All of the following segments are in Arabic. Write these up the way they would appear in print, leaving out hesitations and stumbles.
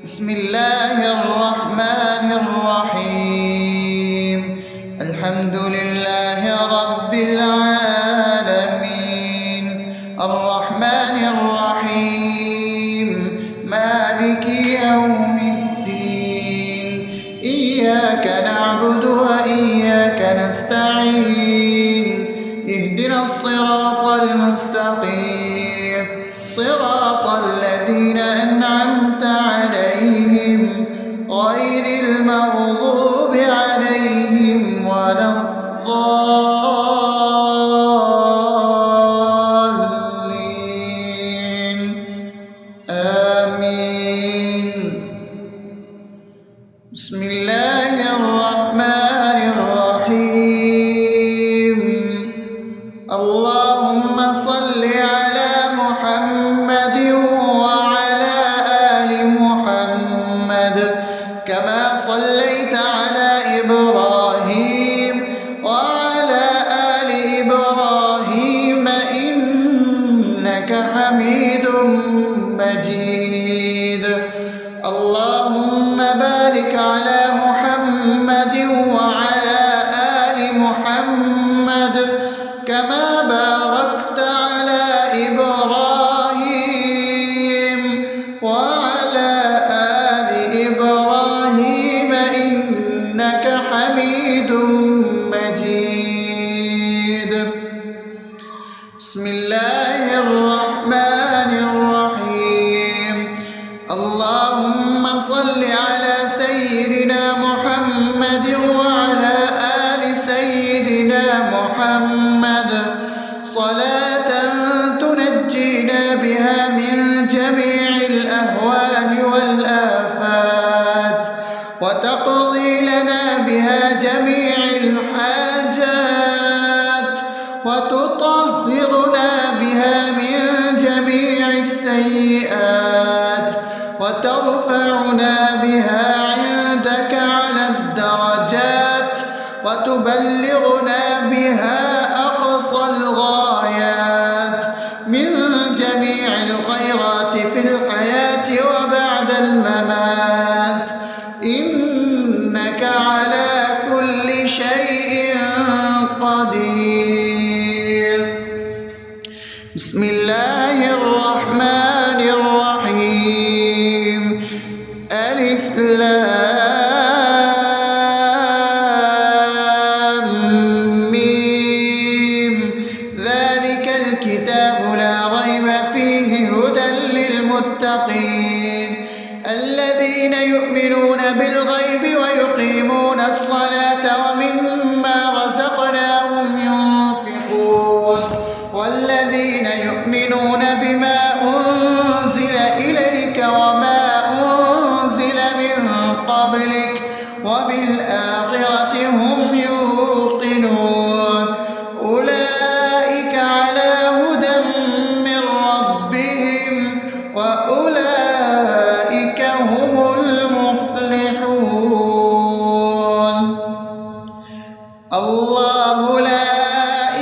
بسم الله الرحمن الرحيم. الحمد لله رب العالمين، الرحمن الرحيم، مالك يوم الدين. إياك نعبد وإياك نستعين، اهدنا الصراط المستقيم، صراط الذين أنعمت عليهم غير المغضوب عليهم ولا الضالين. آمين. بسم الله الرحمن الرحيم. اللهم صل على محمد وعلى آل محمد كما صليت على إبراهيم وعلى آل إبراهيم إنك حميد مجيد. اللهم بارك على محمد وعلى آل محمد كما باركت على إبراهيم وعلى آل إبراهيم إنك حميد مجيد. بسم الله الرحمن الرحيم. اللهم صل على سيدنا محمد وعلى آل سيدنا محمد صلاة تنجينا بها من جميع الأهوال والآفات، وتقضي لنا بها جميع الحاجات، وتطهرنا بها من جميع السيئات، وترفعنا بها عندك على الدرجات، وتبلغنا بها أقصى الغايات من جميع الخيرات في الحياة وبعد الممات، إنك على كل شيء قدير. بسم الله الرحمن الرحيم. ألف لام ميم. ذلك الكتاب لا ريب فيه هدى للمتقين الذين يؤمنون بالغيب ويقيمون الصلاة ومما رزقناهم ينفقون والذين يؤمنون بما أنزل إليك وما أنزل من قبلك وبالآخرة هم يوقنون أولئك على هدى من ربهم وأولئك هم المفلحون. الله لا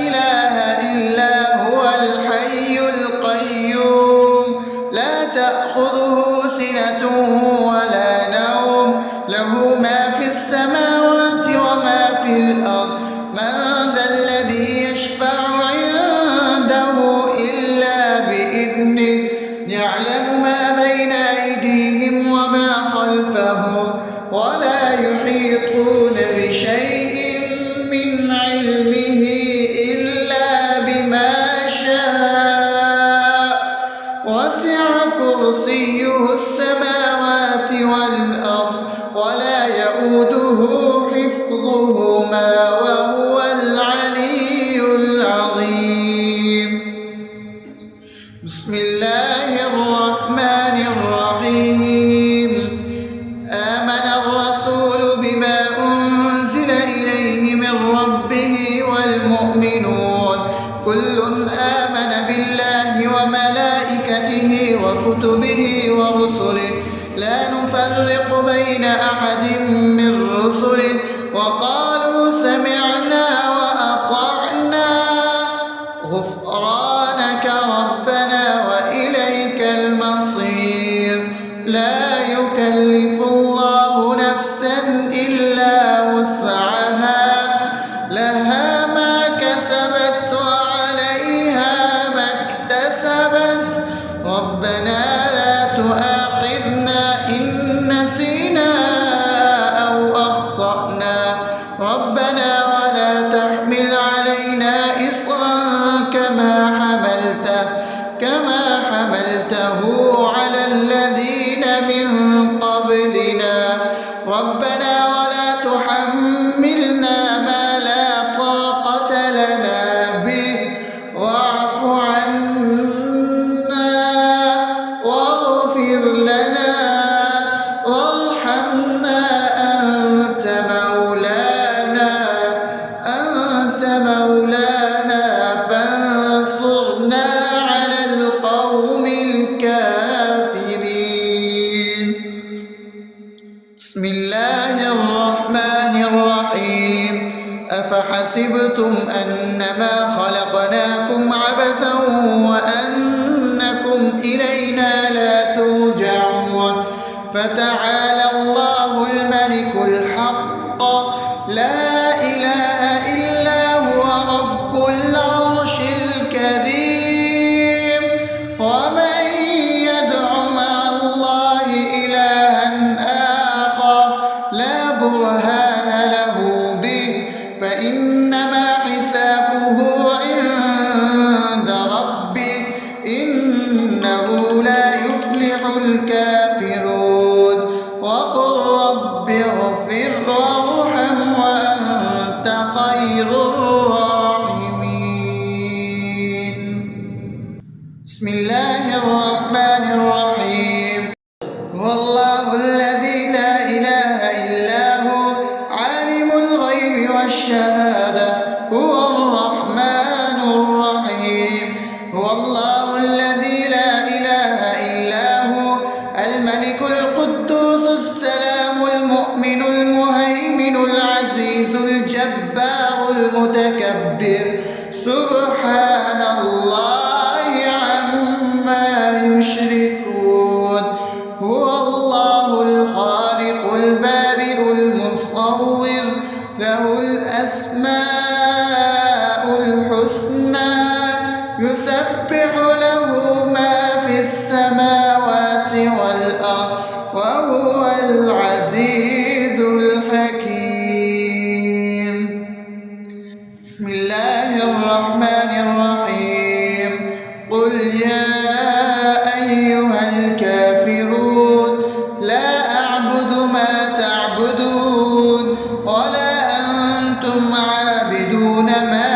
إله إلا هو الحي القيوم لا تأخذه سنة ولا نوم له ما في السماوات وما في الأرض. من ذا الذي يشفع عنده إلا بإذنه يعلم ما بين أيديهم وما خلفهم ولا يحيطون بشيء من علمه إلا بما شاء وسع كرسيه السماوات والأرض ولا يؤوده حفظهما وهو العلي العظيم. بسم الله الرحمن الرحيم. آمن الرسول بما أنزل إليه من ربه والمؤمنون كل آمن بالله وملائكته وكتبه ورسله لا نفرق بين أحد من رسله وقالوا سمعنا وأطعنا غفرانك ربنا وإليك المصير. لا يكلف يكلف الله نفسا إلا وسعها لها ما كسبت وعليها ما اكتسبت ربنا لا تؤاخذنا إن نسينا أو أخطأنا ربنا ولا تحمل علينا إصرا كما حملته على الذين من قبلنا ربنا ولا تحملنا ما لا طاقة لنا به واعف عنا واغفر لنا وارحمنا أنت مولانا فانصرنا على القوم الكافرين. بسم الله الرحمن الرحيم أفحسبتم أنما خلقناكم عبثا وأنكم إلينا لا ترجعون فتعالى الله الملك الحق لا إله إلا هو رب العرش الكريم ومن يدع مع الله إلها آخر لا برهان له به فإنما حسابه عند ربه إنه لا يفلح الكافرون وقل رب اغفر وارحم وأنت خير الراحمين. بسم الله الرحمن الرحيم هو الله الذي لا إله إلا هو عالم الغيب والشهادة هو الرحمن الرحيم هو الله الذي لا إله إلا هو الملك القدوس السلام المؤمن المهيمن العزيز الجبار المتكبر سبحان الله عما يشركون هو الله الخالق البارئ المصور له الأسماء الحسنى يسبح له ما في السماوات والأرض وهو العزيز الحكيم. بسم الله الرحمن الرحيم قل يا أيها الكافرون لا أعبد ما تعبدون ولا أنتم عابدون ما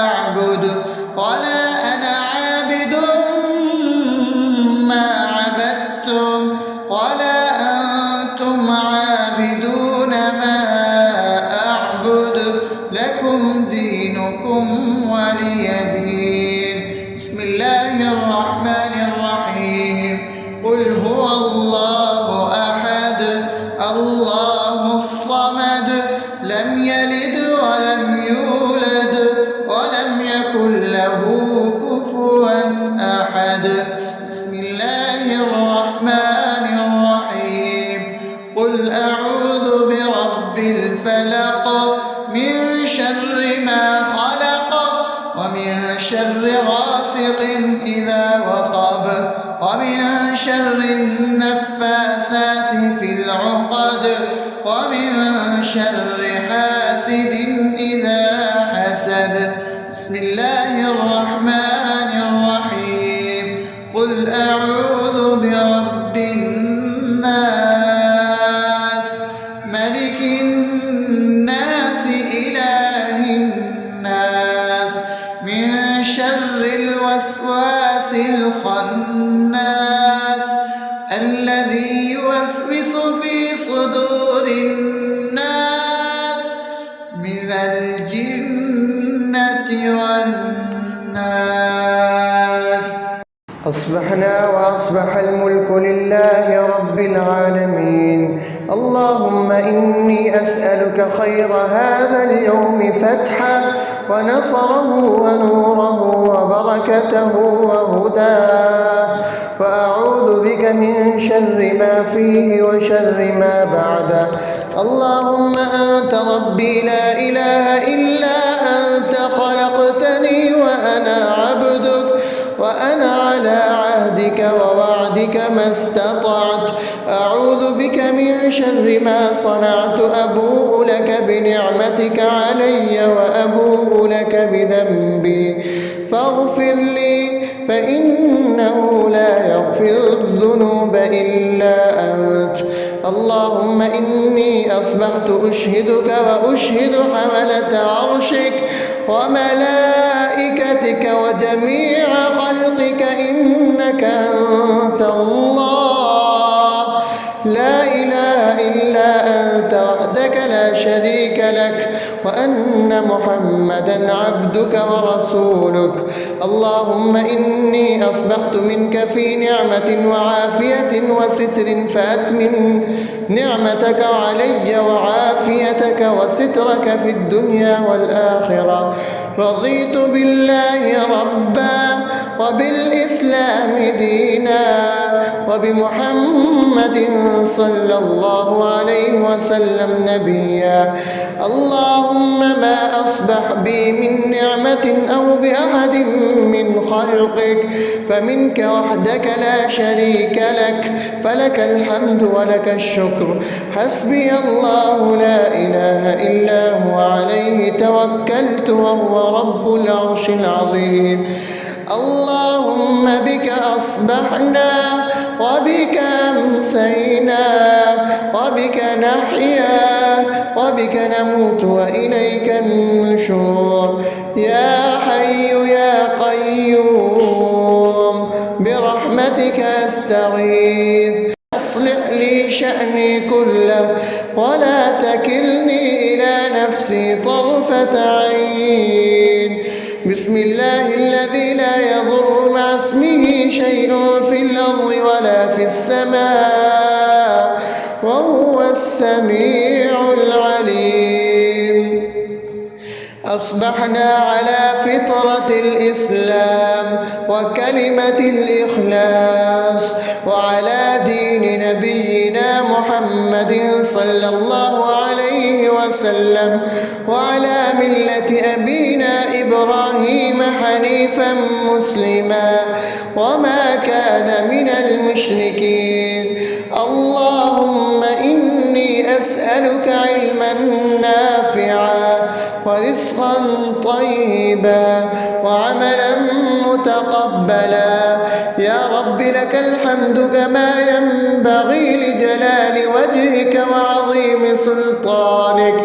أعبد ولا أنا عابد ما عبدتم ولا أنتم عابدون ما أعبد لكم دينكم ولي دين. بسم الله الرحمن الرحيم قل هو الله أحد الله الصمد لم يلد ولم يولد ولم يكن له كفوا أحد. بسم الله الرحمن الرحيم قل أعوذ برب الفلق من شر ما خلق ومن شر غاسق إذا وقب ومن شر النفاثات في العقد ومن شر حاسد إذا حسد. بسم الله الرحمن الرحيم قل أعوذ برب الناس ملك الناس إله الناس من شر الوسواس الخناس الذي يوسوس في صدور الناس من الجنة والناس. أصبحنا وأصبح الملك لله رب العالمين اللهم إني أسألك خير هذا اليوم فتحه ونصره ونوره وبركته وهداه، وأعوذ بك من شر ما فيه وشر ما بعده. اللهم أنت ربي لا إله إلا أنت، خلقتني وأنا عبدك، وأنا على عهدك ووعدك ما استطعت. أعوذ بك من شر ما صنعت، أبوء لك بنعمتك علي وأبوء لك بذنبي، فاغفر لي فإنه لا يغفر الذنوب إلا أنت. اللهم إني أصبحت أشهدك وأشهد حملة عرشك وملائكتك وجميع خلقك إنك أنت الله، لا إله إلا أنت وحدك لا شريك لك، وأن محمدا عبدك ورسولك. اللهم إني أصبحت منك في نعمة وعافية وستر، فأتمم نعمتك علي وعافيتك وسترك في الدنيا والآخرة. رضيت بالله ربا وبالإسلام دينا وبمحمد صلى الله عليه وسلم نبيا. اللهم ما أصبح بي من نعمة أو بأحد من خلقك فمنك وحدك لا شريك لك، فلك الحمد ولك الشكر. حسبي الله لا إله إلا هو، عليه توكلت وهو رب العرش العظيم. اللهم بك أصبحنا وبك أمسينا وبك نحيا وبك نموت وإليك النشور. يا حي يا قيوم برحمتك أستغيث، أصلح لي شأني كله ولا تكلني إلى نفسي طرفة عين. بسم الله الذي لا يضر مع اسمه شيء في الأرض ولا في السماء وهو السميع العليم. أصبحنا على فطرة الإسلام وكلمة الإخلاص وعلى دين نبينا محمد صلى الله عليه وسلم وعلى ملة أبينا إبراهيم حنيفا مسلما وما كان من المشركين. اللهم إني أسألك علما نافعا ورزقا طيبا وعملا متقبلا. يا رب لك الحمد كما ينبغي لجلال وجهك وعظيم سلطانك.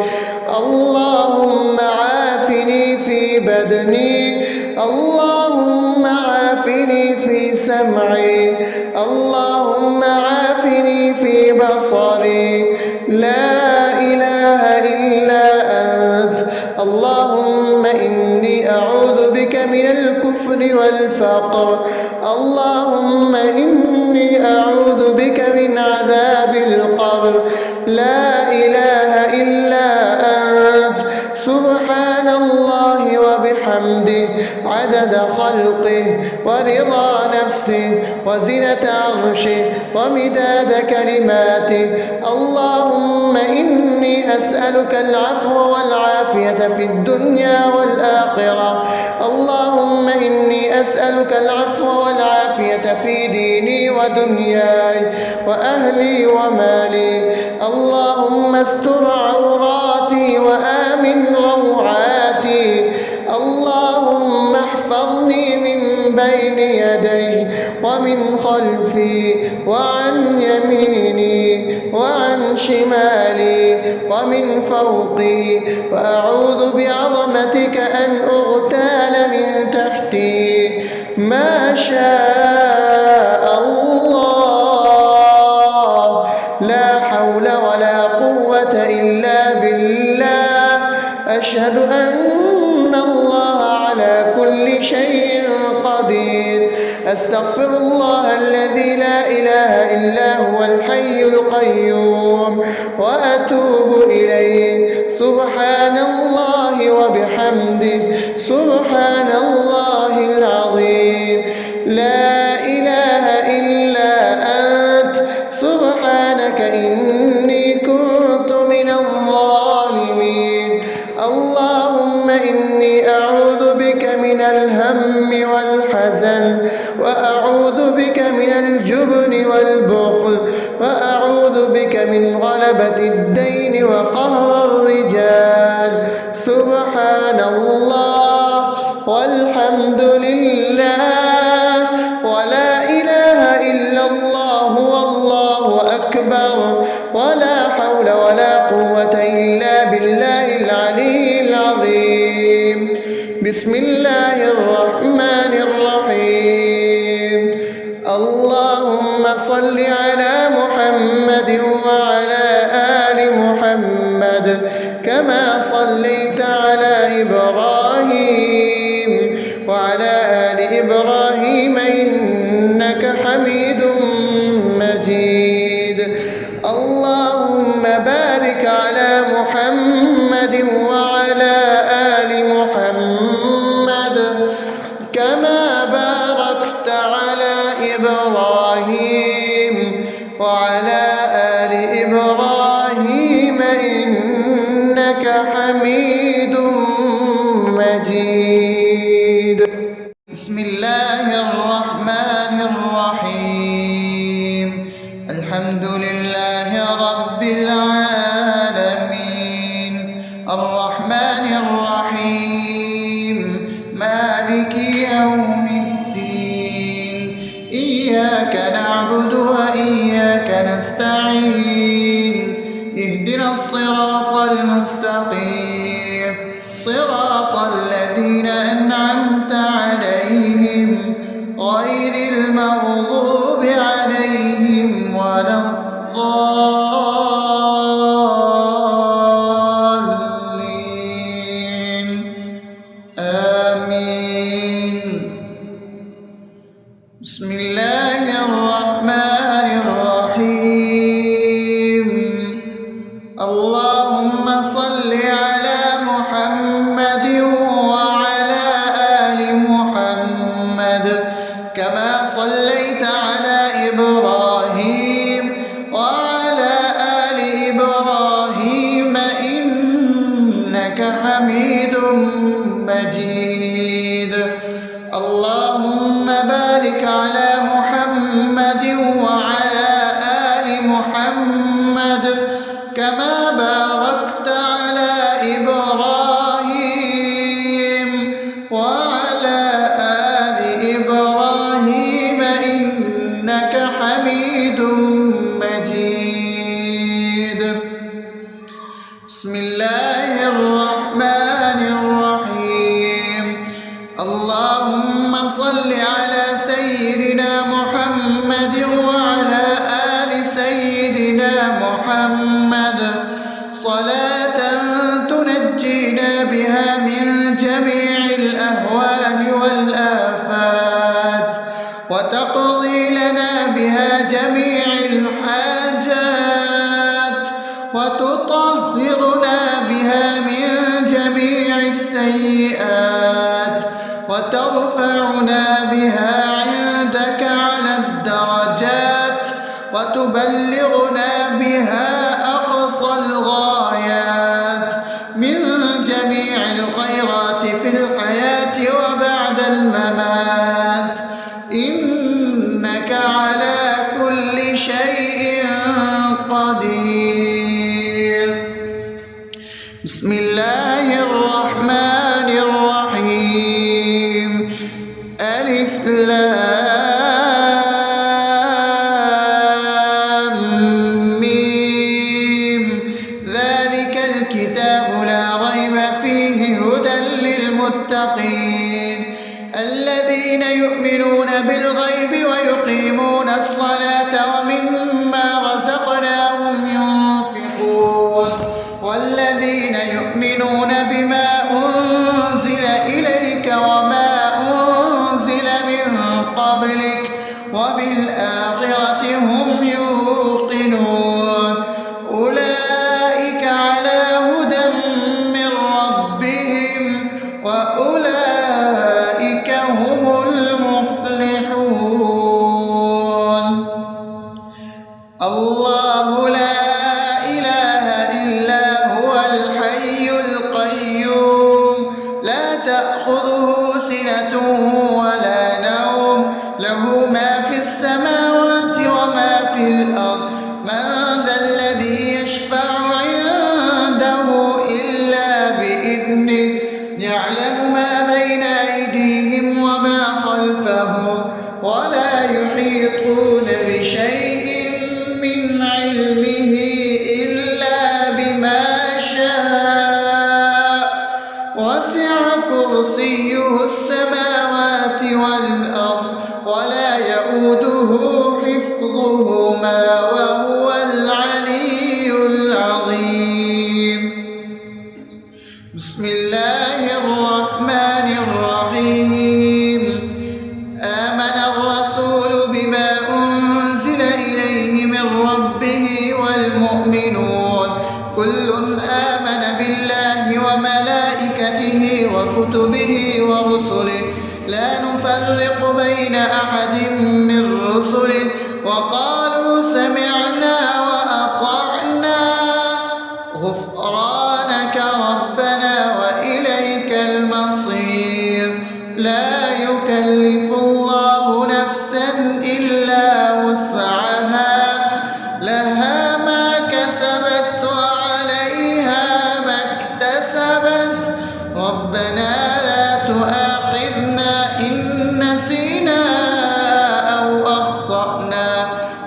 اللهم عافني في بدني، اللهم عافني في سمعي، اللهم عافني في بصري. لا إله إلا أنت. اللهم إني أعوذ بك من الكفر والفقر. اللهم إني أعوذ بك من عذاب القبر. لا إله إلا أنت. سبحان الله وبحمده عدد خلقه ورضا نفسه وزنة عرشه ومداد كلماته. اللهم إني أسألك العفو والعافية في الدنيا والآخرة. اللهم إني أسألك العفو والعافية في ديني ودنياي وأهلي ومالي. اللهم استر عوراتي وآمن روعاتي. اللهم احفظني من بين يدي ومن خلفي وعن يميني وعن شمالي ومن فوقي، وأعوذ بعظمتك أن أغتال من تحتي. ما شاء الله، لا حول ولا قوة إلا بالله. أشهد أن الله على على كل شيء قدير. أستغفر الله الذي لا إله إلا هو الحي القيوم وأتوب إليه. سبحان الله وبحمده سبحان الله العظيم. لا إله إلا أنت سبحانك إني كنت من الظالمين. اللهم إني أعوذ بك من الهم والحزن، وأعوذ بك من الجبن والبخل، وأعوذ بك من غلبة الدين وقهر الرجال. سبحان الله والحمد لله ولا إله إلا الله والله أكبر ولا حول ولا قوة إلا بالله العلي العظيم. بسم الله الرحمن الرحيم. اللهم صل على محمد وعلى آل محمد كما صليت على إبراهيم وعلى آل إبراهيم إنك حميد مجيد. اللهم بارك على محمد وعلى آل محمد كما باركت على إبراهيم وعلى آل إبراهيم إنك حميد مجيد. بسم الله الرحمن الرحيم. الحمد لله رب العالمين الرحمن الرحيم مالك يوم الدين. إياك نعبد وإياك نستعين. اهدنا الصراط المستقيم صراط الذين أنعمت عليهم غير المغضوب عليهم ولا الضالين. آمين. بسم الله الرحمن الرحيم. اللهم صل على محمد وعلى آل محمد كما صليت على إبراهيم وعلى آل إبراهيم إنك حميد مجيد. اللهم بارك على محمد وعلى آل محمد كما باركت على إبراهيم وعلى آل إبراهيم إنك حميد مجيد. بسم الله الرحمن الرحيم. اللهم صل على سيدنا محمد وعلى آل سيدنا محمد صلاة تنجينا بها من جميع الأهوال والآفات وتقضي لنا بها جميع الحاجات وتطهرنا بها من جميع السيئات وترفعنا بها عندك على الدرجات وتبلغنا بها أقصى الغايات من جميع الخيرات في الحياة وبعد الممات إنك على كل شيء قدير. بسم الله الرحمن الرحيم. ألف لام ميم. ذلك الكتاب لا ريب فيه هدى للمتقين الذين يؤمنون بالغيب ويقيمون الصلاة ومما رزقناهم ينفقون والذين يؤمنون بإذنه يعلم ما بين أيديهم وما خلفهم ولا يحيطون بشيء من علمه إلا بما شاء وسع كرسيه السماوات والأرض ولا يئوده حفظهما وهو العلي العظيم. بسم الله الرحمن الرحيم. آمن الرسول بما أنزل إليه من ربه والمؤمنون كل آمن بالله وملائكته وكتبه ورسله لا نفرق بين أحد من رسله وقالوا سمعنا وأطعنا غفرانك ربنا وإليك المصير. لا يكلف الله نفسا إلا وسعها لها ما كسبت وعليها ما اكتسبت ربنا لا تؤاخذنا إن نسينا أو أخطأنا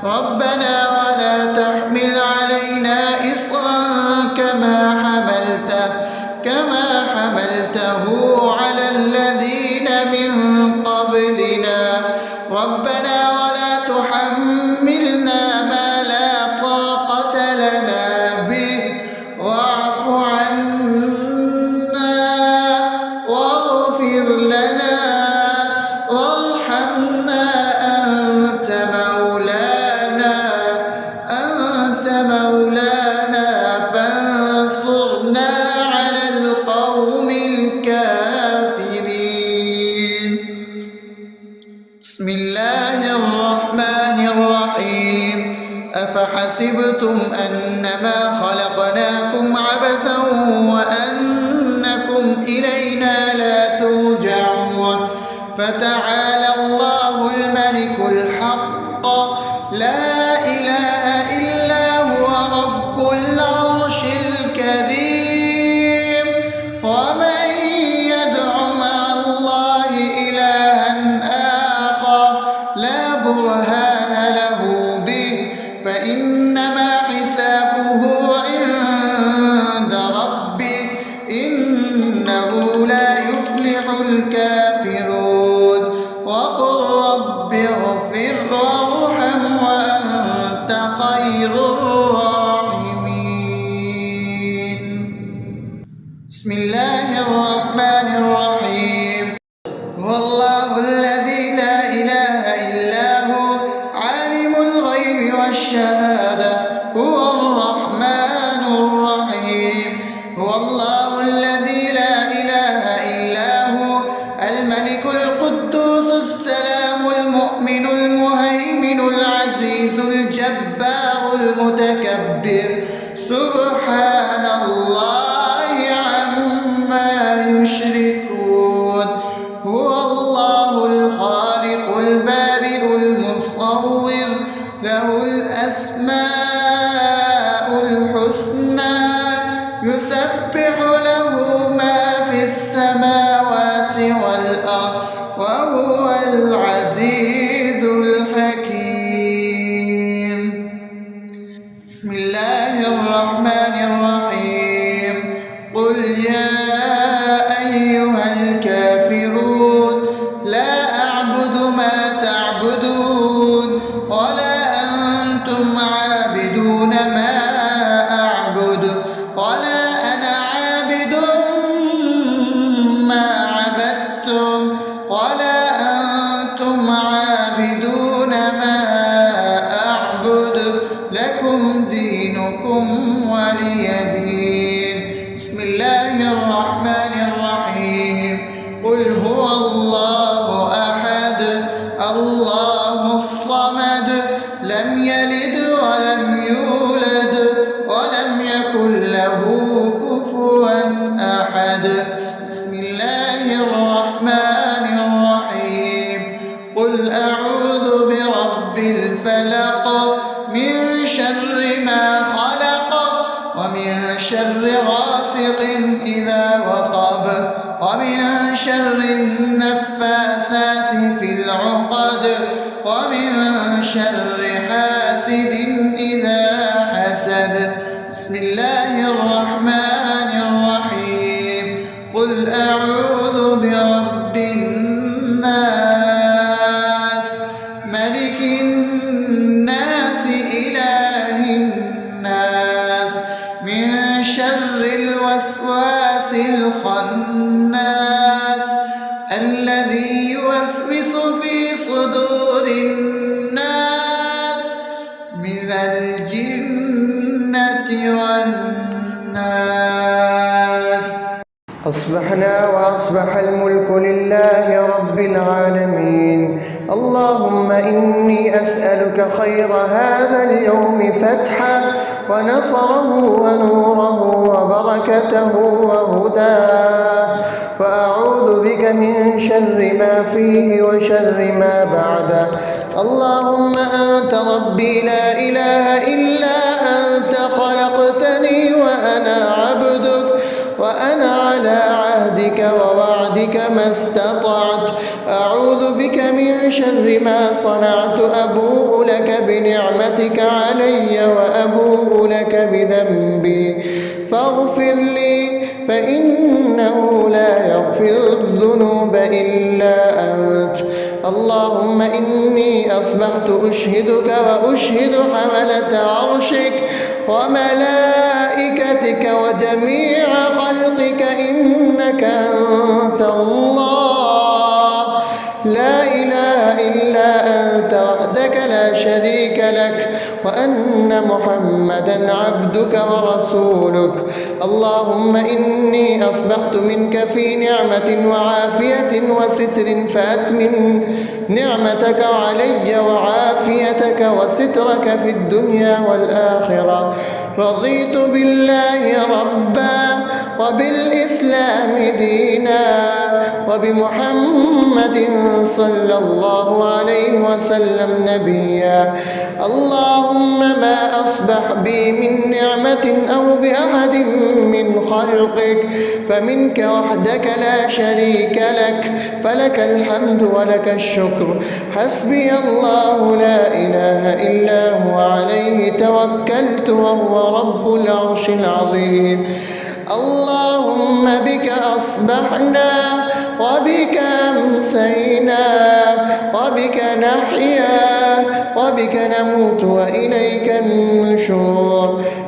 ربنا ولا تحمل علينا إصرا كما حملته على الذين من قبلنا ربنا ولا تحملنا ما لا طاقة لنا به واعف عنا واغفر لنا وارحمنا أنت مولانا فانصرنا على القوم الكافرين. بسم الله الرحمن الرحيم. أفحسبتم أنما خلقناكم عبثا وأنكم إلينا لا ترجعون فتعالى الله الملك الحق لا إله إلا هو رب العرش الكريم. ومن يدع مع الله إلها آخر لا برهان له به فإنما حسابه عند ربه إنه لا يفلح الكافرون. وقل رب اغفر وارحم وأنت خير الراحمين. بسم الله الرحمن الرحيم. هو الله الذي لا إله إلا هو عالم الغيب والشهادة هو الرحمن الرحيم. هو الله الذي لا إله إلا هو الملك القدوس السلام المؤمن المهيمن العزيز الجبار المتكبر سبحان الله عما يشركون. هو الله الخالق البارئ المصور له الأسماء الحسنى يسبح له ما في السماوات والأرض وهو العزيز الحكيم. بسم الله الرحمن الرحيم. قل يا أيها الكافرون لا أعبد ما تعبدون ولا أنتم عابدون ما أعبد ولا أنا عابد ما عبدتم ولا أنتم عابدون ما أعبد لكم دينكم ولي دين. بسم الله الرحمن الرحيم. قل هو الله أحد الله الصمد لم يلد ولم يولد ولم يكن له كفوا أحد. بسم الله الرحمن الرحيم. قل أعوذ برب الفلق من شر ما خلق ومن شر غاسق إذا وقب شر النفاثات في العقد ومن شر حاسد إذا حسد. بسم الله الرحمن الرحيم. قل أعوذ برب الناس ملك الناس إله الناس من شر الوسواس الخناس الذي يوسوس في صدور الناس من الجنة والناس. أصبحنا وأصبح الملك لله رب العالمين. اللهم إني أسألك خير هذا اليوم فتحه ونصره ونوره وبركته وهداه، وأعوذ بك من شر ما فيه وشر ما بعده. اللهم أنت ربي لا إله إلا أنت، خلقتني وأنا عبدك، وأنا على عهدك ووعدك ما استطعت. أعوذ بك من شر ما صنعت. أبوء لك بنعمتك علي وأبوء لك بذنبي فاغفر لي، فإنه لا يغفر الذنوب إلا أنت. اللهم إني أصبحت أشهدك وأشهد حملة عرشك وملائكتك وجميع خلقك إنك أنت الله لا إله إلا أنت وحدك لا شريك لك، وأن محمدا عبدك ورسولك. اللهم إني أصبحت منك في نعمة وعافية وستر، فأتمم نعمتك علي وعافيتك وسترك في الدنيا والآخرة. رضيت بالله ربا وبالإسلام دينا وبمحمد صلى الله عليه وسلم نبيا. اللهم ما أصبح بي من نعمة أو بأحد من خلقك فمنك وحدك لا شريك لك، فلك الحمد ولك الشكر. حسبي الله لا إله إلا هو عليه توكلت وهو رب العرش العظيم. اللهم بك أصبحنا وبك أمسينا وبك نحيا وبك نموت وإليك النشور.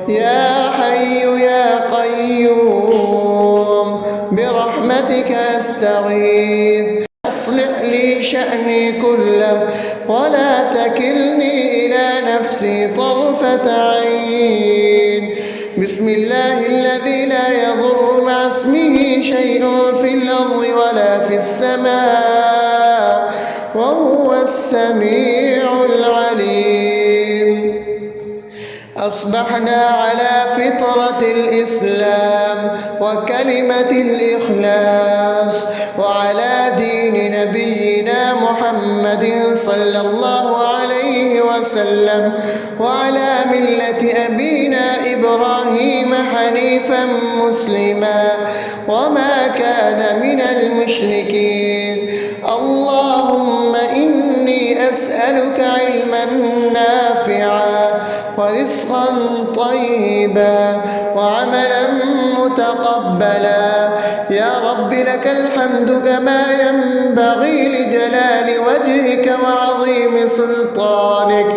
يا حي يا قيوم برحمتك أستغيث، أصلح لي شأني كله ولا تكلني إلى نفسي طرفة عين. بسم الله الذي لا يضر مع اسمه شيء في الأرض ولا في السماء وهو السميع العليم. أصبحنا على فطرة الإسلام وكلمة الإخلاص وعلى دين نبينا محمد صلى الله عليه وسلم وعلى ملة أبينا إبراهيم حنيفا مسلما وما كان من المشركين. اللهم إني أسألك علما نافعا ورزقا طيبا وعملا متقبلا. يا رب لك الحمد كما ينبغي لجلال وجهك وعظيم سلطانك.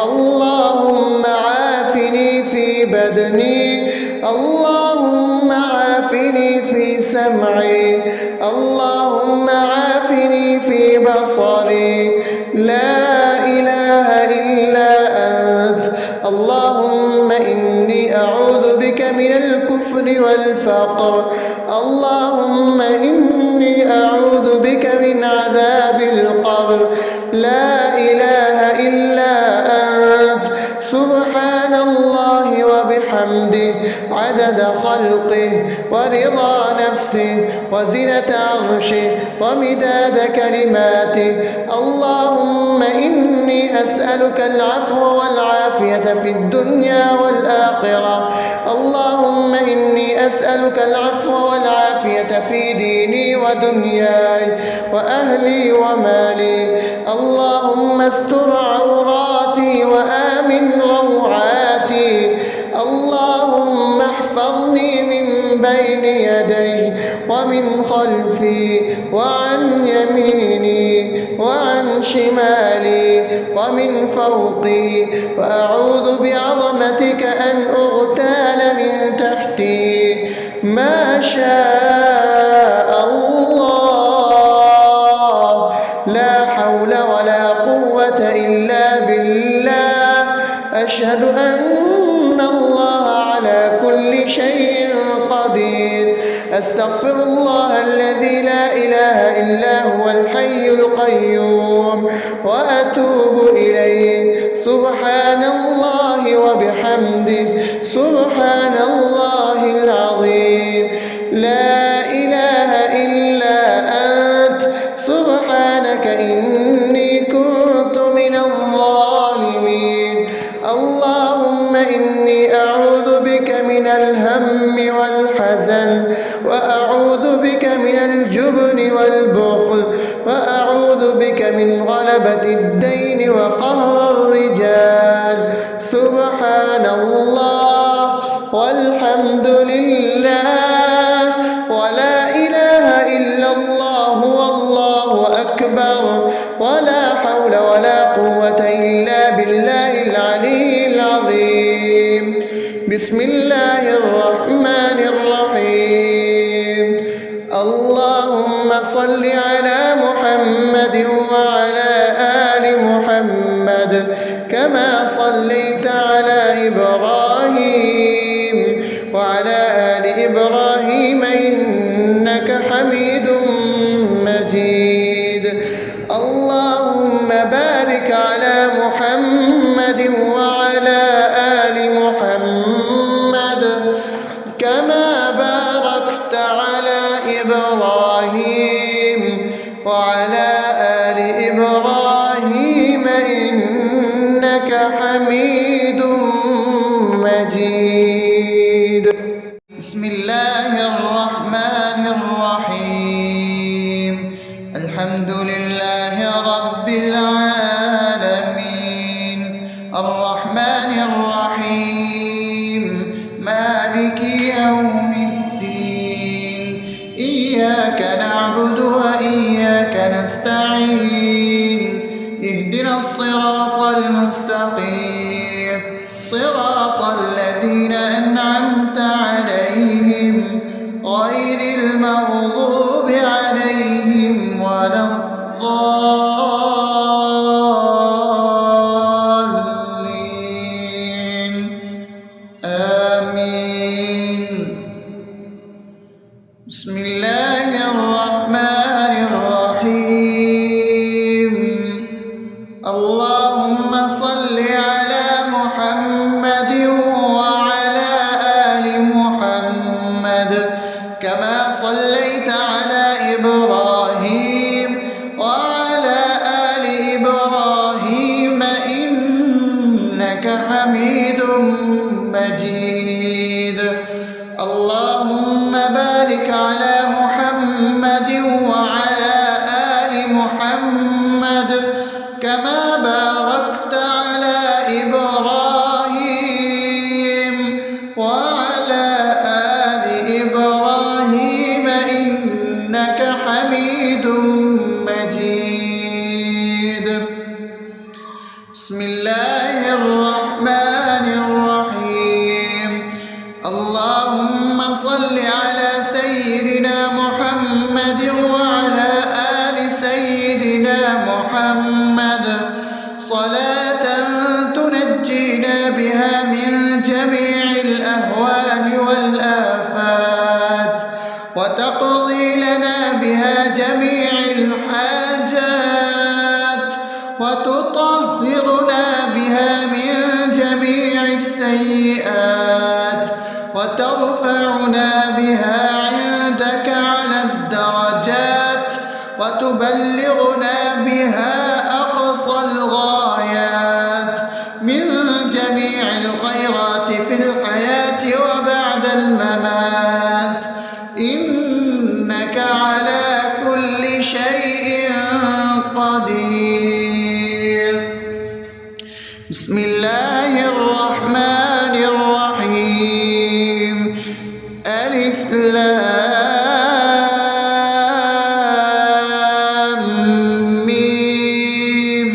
اللهم عافني في بدني، اللهم عافني في سمعي، اللهم عافني في بصري. لا إله إلا أنت. اللهم إني أعوذ بك من الكفر والفقر. اللهم إني أعوذ بك من عذاب القبر. لا إله إلا أنت. سبحان الله وبحمده عدد خلقه ورضا نفسه وزنة عرشه ومداد كلماته. اللهم إني أسألك العفو والعافية في الدنيا والآخرة. اللهم إني إني أسألك العفو والعافية في ديني ودنياي وأهلي ومالي. اللهم استر عوراتي وآمن روعاتي. اللهم احفظني من بين يدي ومن خلفي وعن يميني وعن شمالي ومن فوقي، وأعوذ بعظمتك أن أغتال من تحتي. ما شاء الله، لا حول ولا قوة إلا بالله. أشهد أن الله على كل شيء قدير. أستغفر الله الذي لا إله إلا هو الحي القيوم وأتوب إليه. سبحان الله وبحمده، سبحان الله العظيم. لا إله إلا أنت، سبحانك إني كنت من الظالمين. اللهم إني أعوذ بك من الهم والحزن، وأعوذ بك من الجبن والبخل، وأعوذ بك من غلبة الدين وقهر الرجال. سبحان الله والحمد لله ولا إله إلا الله والله أكبر، ولا حول ولا قوة إلا بالله العلي العظيم. بسم الله الرحمن الرحيم. اللهم صل على محمد وعلى آل محمد كما صليت على إبراهيم وعلى آل إبراهيم إنك حميد مجيد. اللهم بارك على محمد وعلى آل محمد كما باركت على إبراهيم وعلى آل إبراهيم إنك حميد مجيد. بسم الله الرحمن الرحيم. الحمد لله رب العالمين، الرحمن الرحيم، مالك يوم الدين. إياك نعبد وإياك نستعين. اهدنا الصراط المستقيم، صراط الذين أنعمت عليهم غير المغضوب عليهم ولا الضالين. آمين. بسم الله الرحمن الرحيم. اللهم صل على محمد وعلى آل محمد كما صليت على إبراهيم وعلى آل إبراهيم إنك حميد مجيد. اللهم بارك على محمد وعلى آل محمد كما باركت على إبراهيم وعلى آل إبراهيم إنك حميد مجيد. بسم الله الرحمن الرحيم. اللهم صل على سيدنا محمد وعلى آل سيدنا محمد صلاة تنجينا بها من جميع الأهوال والآفات، وتقضي لنا بها جميع الحاجات، وتطهرنا بها من جميع السيئات، وترفعنا بها عندك على الدرجات، وتبلغنا بها أقصى الغايات من جميع الخيرات في الحياة وبعد الممات. لام ميم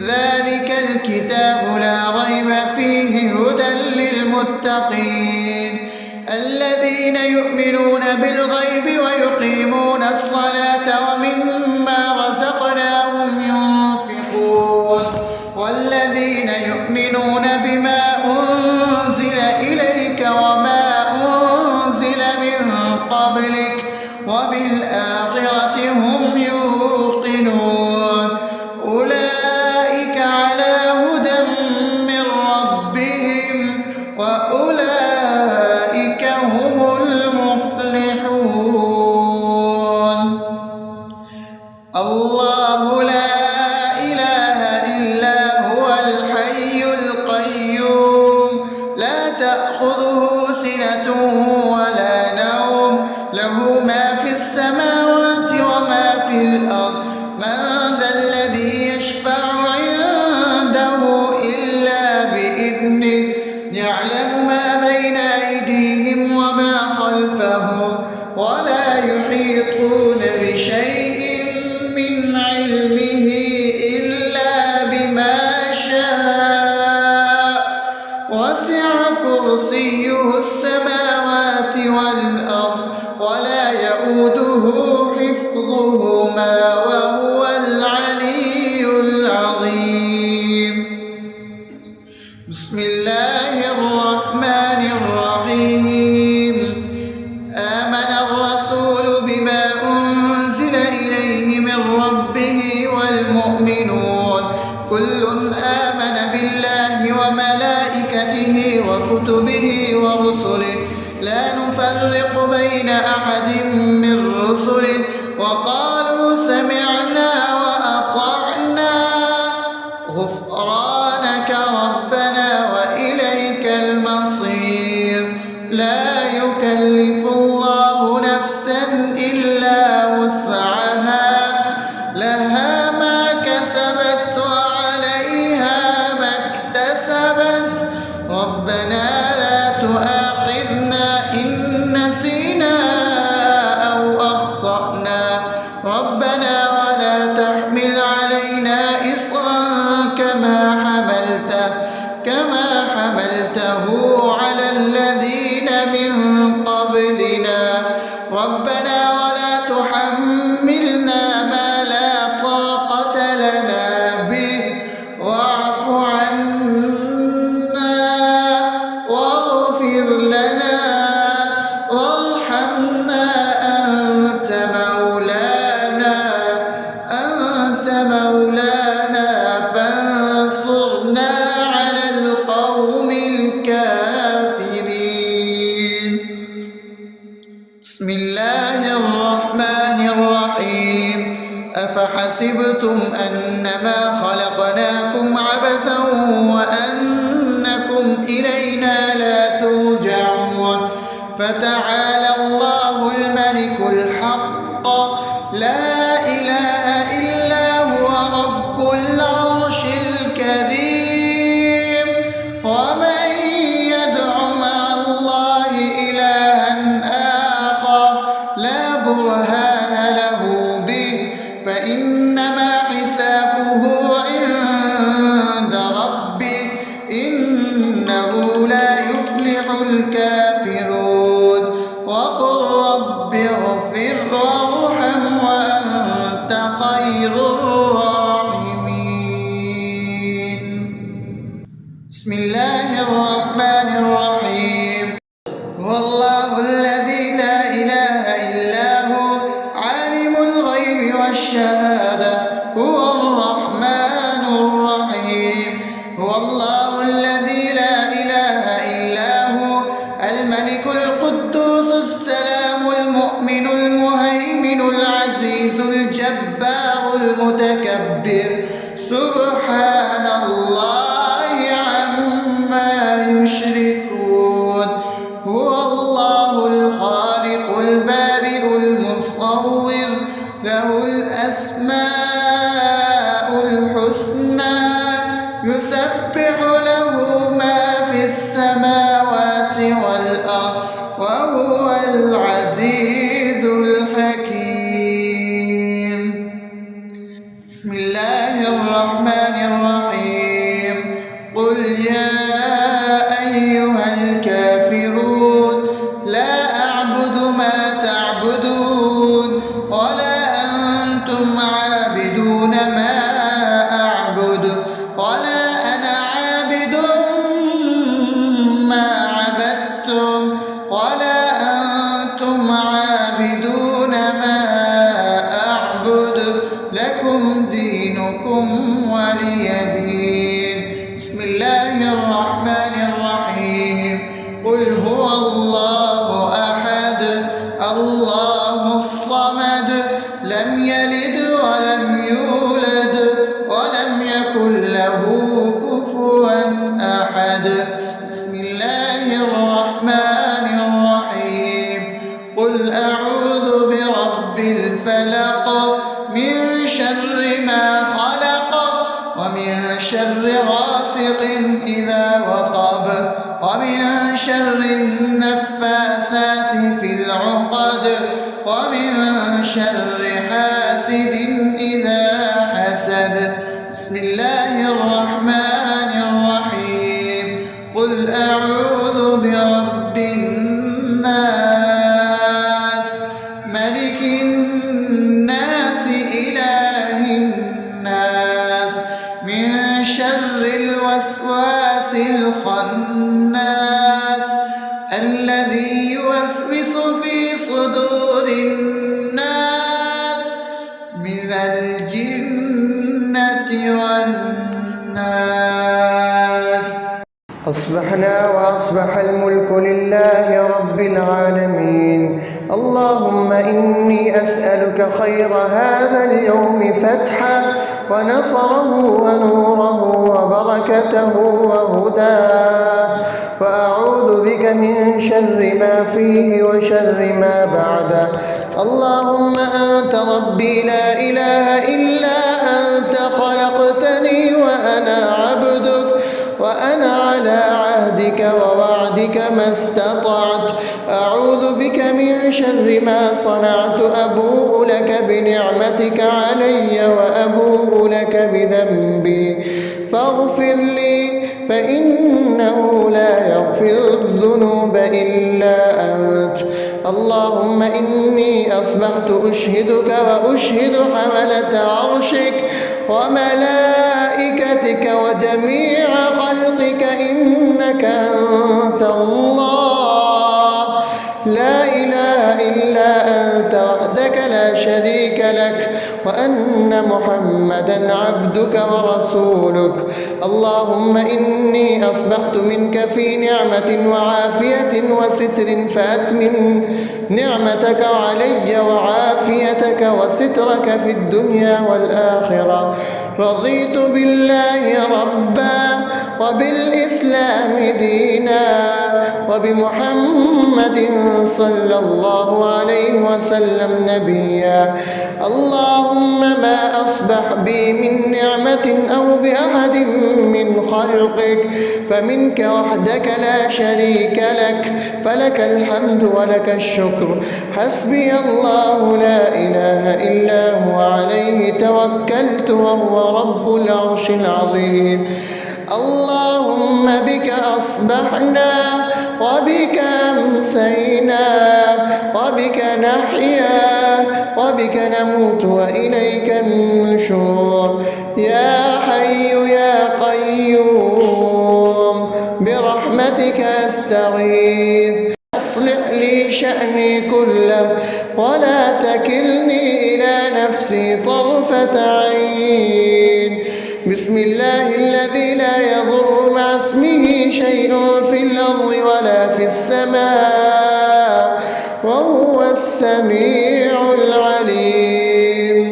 ذلك الكتاب لا ريب فيه هدى للمتقين الذين يؤمنون بالغيب ويقيمون الصلاة ومما رزقناهم ينفقون والذين يؤمنون بما أنزل إليك وما أنزل من قبلك وبالآخرة هم يوقنون أولئك على هدى من ربهم وأولئك هم المفلحون الله لا إله إلا هو الحي القيوم لا تأخذه سنة ولا نوم له ما في السماوات وما في الأرض من ذا الذي يشفع عنده إلا بإذنه يعلم ما بين أيديهم وما خلفهم ولا يحيطون بشيء من علمه إلا بما شاء وسع كرسيه السماوات والأرض ولا يؤوده حفظهما وهو العلي العظيم بسم الله الرحمن الرحيم آمن الرسول بما أنزل إليه من ربه والمؤمنون كل آمن بالله وملائكته وكتبه ورسله لا نفرق بين أحد من رسله وقالوا سمعنا وأطعنا غفرانك ربنا وإليك المصير لا يكلف الله نفسا إلا وسعها لها ما كسبت وعليها ما اكتسبت ربنا لا تؤاخذنا إن نسينا أو أخطأنا ربنا ولا تحمل علينا إصرا كما حملته على الذين من قبلنا ربنا ولا تحملنا ما لا طاقة لنا به واعف عنا واغفر لنا وارحمنا أنت مولانا فانصرنا على القوم الكافرين بسم الله الرحمن الرحيم أفحسبتم أنما خلقناكم عبثا وأنكم إلينا لا ترجعون فتعالى الله الملك الحق لا إله إلا هو رب العرش الكريم ومن يدع مع الله إلها آخر لا برهان له به فإنما حسابه عند ربه إنه لا يفلح الكافرون وقل رب اغفر وارحم وأنت خير الراحمين بسم الله الرحمن الرحيم هو الله الذي لا إله إلا هو عالم الغيب والشهادة هو الرحمن الرحيم هو الله الذي لا إله إلا هو الملك القدوس السلام المؤمن المهيمن العزيز الجبار المتكبر سبحان الله عما يشركون هو الله الخالق البارئ المصور له الأسماء الحسنى يسبح له ما في السماوات والأرض وهو العزيز الحكيم. بسم الله الرحمن الرحيم. قل يا أيها الكافرون لا أعبد ما تعبدون ولا أنتم عابدون ما أعبد ولا أنا عابد ما عبدتم ولا أنتم عابدون ما أعبد لكم دينكم ولي دين. بسم الله الرحمن الرحيم. قل هو الله أحد الله الصمد لم يلد ولم يولد ولم يكن له كفوا أحد. بسم الله الرحمن الرحيم. قل أعوذ برب الفلق من شر ما خلق ومن شر غاسق إذا وقب ومن شر النفاثات في العقد ومن شر حاسد إذا حسد. بسم الله الرحمن الرحيم. قل أعوذ برب الناس ملك الناس إله الناس من شر الوسواس الخناس الذي يوسوس في صدور الناس من الجنة والناس. أصبحنا وأصبح الملك لله رب العالمين. اللهم إني أسألك خير هذا اليوم فتحه ونصره ونوره وبركته وهداه، وأعوذ بك من شر ما فيه وشر ما بعده. اللهم أنت ربي لا إله إلا أنت خلقتني وأنا عبدك وأنا على عهدك ووعدك ما استطعت. أعوذ بك من شر ما صنعت. أبوء لك بنعمتك علي وأبوء لك بذنبي فاغفر لي فإنه لا يغفر الذنوب إلا أنت. اللهم إني أصبحت أشهدك وأشهد حملة عرشك وملائكتك وجميع خلقك إنك أنت الله لا إله إلا أنت وحدك لا شريك لك وأن محمدا عبدك ورسولك. اللهم إني أصبحت منك في نعمة وعافية وستر فأتمم نعمتك علي وعافيتك وسترك في الدنيا والآخرة. رضيت بالله ربا وبالإسلام دينا وبمحمد صلى الله عليه وسلم نبيا. اللهم ما أصبح بي من نعمة أو بأحد من خلقك فمنك وحدك لا شريك لك فلك الحمد ولك الشكر. حسبي الله لا إله إلا هو عليه توكلت وهو رب العرش العظيم. اللهم بك أصبحنا وبك أمسينا وبك نحيا وبك نموت وإليك النشور. يا حي يا قيوم برحمتك أستغيث. أصلح لي شأني كله ولا تكلني إلى نفسي طرفة عين. بسم الله الذي لا يضر مع اسمه شيء في الأرض ولا في السماء وهو السميع العليم.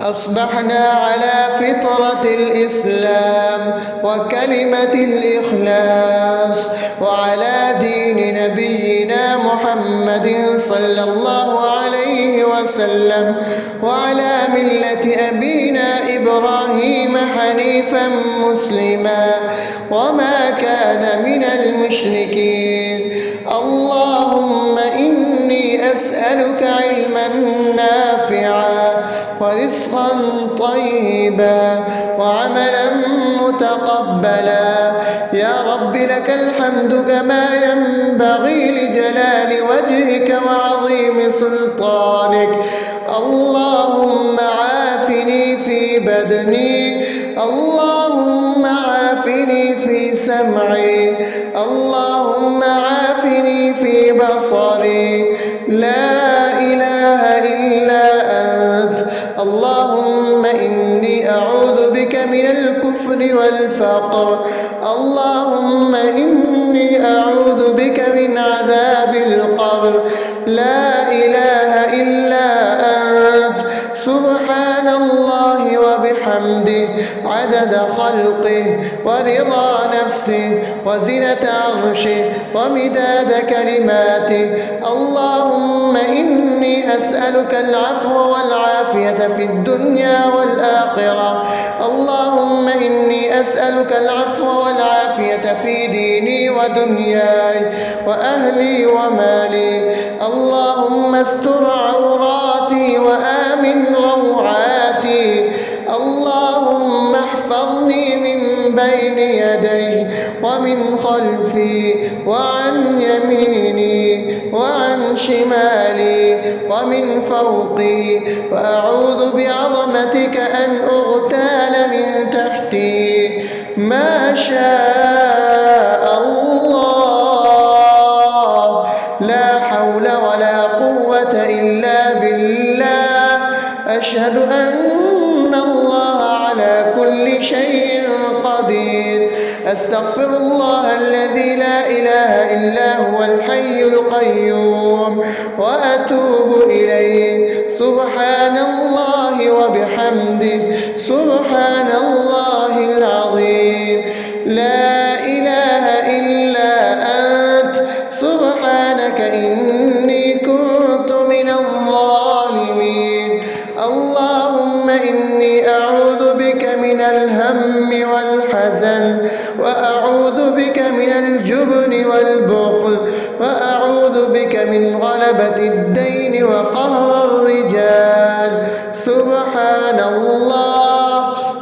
أصبحنا على فطرة الإسلام وكلمة الإخلاص وعلى دين نبينا محمد صلى الله عليه وسلم وعلى ملة أبينا إبراهيم حنيفا مسلما وما كان من المشركين. اللهم أسألك علما نافعا ورزقا طيبا وعملا متقبلا. يا رب لك الحمد كما ينبغي لجلال وجهك وعظيم سلطانك. اللهم عافني في بدني، اللهم عافني في سمعي، اللهم عافني في بصري. لا إله إلا أنت. اللهم إني أعوذ بك من الكفر والفقر. اللهم إني أعوذ بك من عذاب القبر. لا إله إلا أنت. سبحان الله وبحمده عدد خلقه ورضا نفسه وزنة عرشه ومداد كلماته. اللهم إني أسألك العفو والعافية في الدنيا والآخرة. اللهم إني أسألك العفو والعافية في ديني ودنياي وأهلي ومالي. اللهم استر عوراتي وآمن روعاتي. اللهم احفظني من بين يدي ومن خلفي وعن يميني وعن شمالي ومن فوقي، وأعوذ بعظمتك أن أغتال من تحتي. ما شاء الله، لا حول ولا قوة إلا بالله. أشهد أن الله على كل شيء قدير. أستغفر الله الذي لا إله إلا هو الحي القيوم وأتوب إليه. سبحان الله وبحمده سبحان الله العظيم. لا إله إلا أنت. سبحانك إني كنت من الظالمين. اللهم إني أعوذ بك من الهم والحزن، وأعوذ بك من الجبن والبخل، وأعوذ بك من غلبة الدين وقهر الرجال. سبحان الله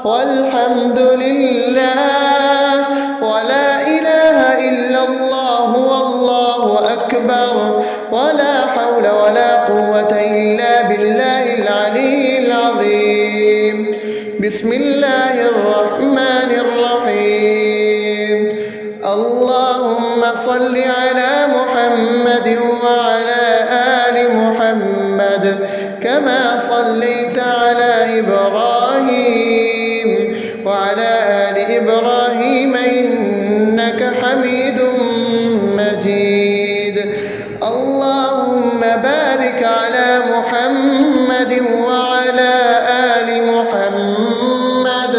والحمد لله ولا إله إلا الله والله أكبر، ولا حول ولا قوة إلا بالله العلي العظيم. بسم الله الرحمن الرحيم. اللهم صل على محمد وعلى آل محمد كما صليت على إبراهيم وعلى آل إبراهيم إنك حميد مجيد. اللهم بارك على محمد وعلى آل محمد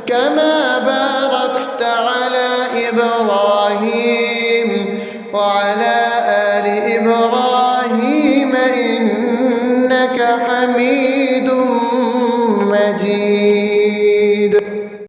كما باركت على إبراهيم وعلى آل إبراهيم إنك حميد